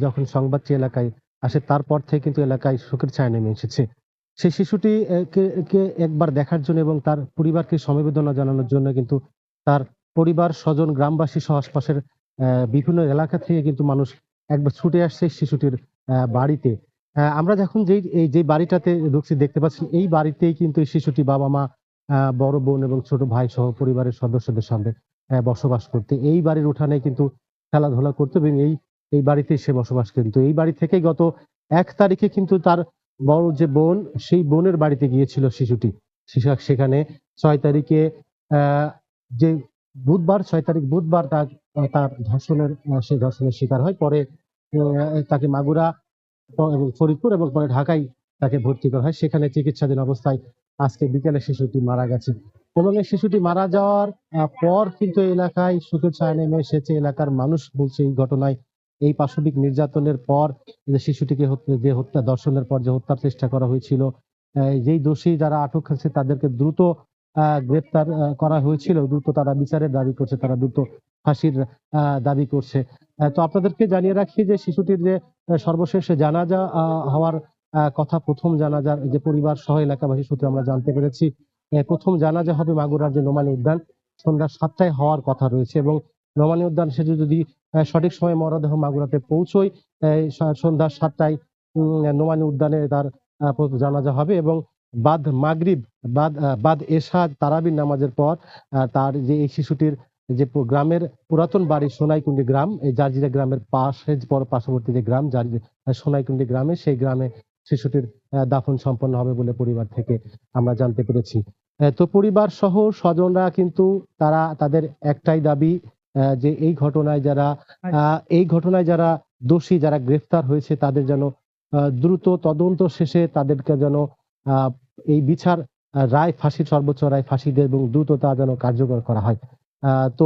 যখন সংবাদটি এলাকায় আসে তারপর থেকে কিন্তু এলাকায় শোকের ছায়া নেমে এসেছে। সেই শিশুটি কে একবার দেখার জন্য এবং তার পরিবারকে সমবেদনা জানানোর জন্য কিন্তু তার পরিবার, স্বজন, গ্রামবাসী সহ আশপাশের বিভিন্ন এলাকা থেকে কিন্তু মানুষ একবার ছুটে আসছে শিশুটির বাড়িতে। আমরা যখন যে বাড়িটাতে ঢুকছি দেখতে পাচ্ছেন এই বাড়িতেই কিন্তু এই শিশুটি বাবা-মা, বড় বোন এবং ছোট ভাই সহ পরিবারের সদস্যদের সঙ্গে বসবাস করত। এই বাড়ির উঠানে কিন্তু খেলাধুলা করত এবং এই বাড়িতেই সে বসবাস করত। এই বাড়ি থেকেই গত ১ তারিখে কিন্তু তার বড় যে বোন, সেই বোনের বাড়িতে গিয়েছিল শিশুটি। সেখানে ৬ তারিখে আ যে বুধবার ৬ তারিখ বুধবার তার সে ধর্ষণের শিকার হয়। পরে তাকে মাগুরা এবং ফরিদপুর এবং পরে ঢাকায় তাকে ভর্তি করা হয়। সেখানে চিকিৎসাধীন অবস্থায় আজকে বিকেলে শিশুটি মারা গেছে। এবং এই শিশুটি মারা যাওয়ার পর কিন্তু এই এলাকায় শোকের ছায়া নেমে এসেছে। এলাকার মানুষ বলছে এই ঘটনায় এই পাশবিক নির্যাতনের পর যে শিশুটিকে ধর্ষণের পর যে হত্যার চেষ্টা করা হয়েছিল, যেই দোষী যারা আটক আছে তাদেরকে দ্রুত গ্রেপ্তার করা হয়েছিল। দ্রুত তারা বিচারের দাবি করছে, তারা দ্রুত ফাঁসির দাবি করছে। তো আপনাদেরকে জানিয়ে রাখি যে শিশুটির যে সর্বশেষ জানাজা হওয়ার কথা, ১ম জানাজার যে পরিবার সহ এলাকাবাসী সূত্রে আমরা জানতে পেরেছি, ১ম জানাজা হবে মাগুরার যে নোমানী উদ্যান, সন্ধ্যা ৭টায় হওয়ার কথা রয়েছে এবং নোমানী উদ্যান সেজে যদি সঠিক সময়ে মরদেহ মাগুরাতে পৌঁছয়, সন্ধ্যা ৭টায় নোমানী উদ্যানে তার জানাজা হবে এবং বাদ মাগরিব, বাদ এশা তারাবির নামাজের পর তার যে এই শিশুটির যে গ্রামের পুরাতন বাড়ি সোনাইকুণ্ডি গ্রাম, এই জাজিরা গ্রামের পার্শ্ববর্তী যে গ্রাম সোনাইকুণ্ডি গ্রামে, সেই গ্রামে শিশুটির দাফন সম্পন্ন হবে বলে পরিবার থেকে আমরা জানতে পেরেছি। তো পরিবার সহ স্বজনরা কিন্তু তারা তাদের একটাই দাবি, যে এই ঘটনায় যারা দোষী, যারা গ্রেফতার হয়েছে তাদের যেন দ্রুত তদন্ত শেষে তাদেরকে যেন এই বিচার, রায় ফাঁসির সর্বোচ্চ রায় ফাঁসি দেয় এবং দ্রুত তা যেন কার্যকর করা হয়। তো